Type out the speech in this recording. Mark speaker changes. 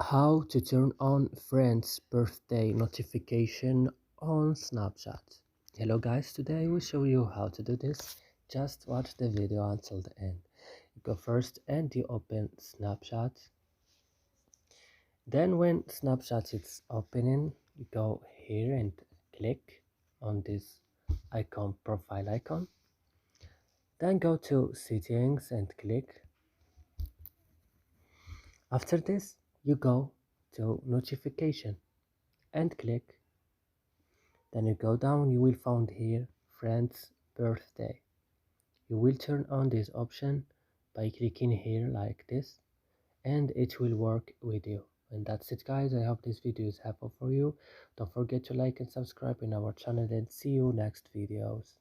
Speaker 1: How to turn on friends birthday notification on Snapchat. Hello guys, today we show you how to do this. Just watch the video until the end. You go first and you open Snapchat. Then when Snapchat is opening, you go here and click on this icon, profile icon. Then go to settings and click. After this, you go to notification and click. Then you go down, you will find here friend's birthday. You will turn on this option by clicking here like this, and it will work with you. And that's it guys, I hope this video is helpful for you. Don't forget to like and subscribe in our channel, and see you next videos.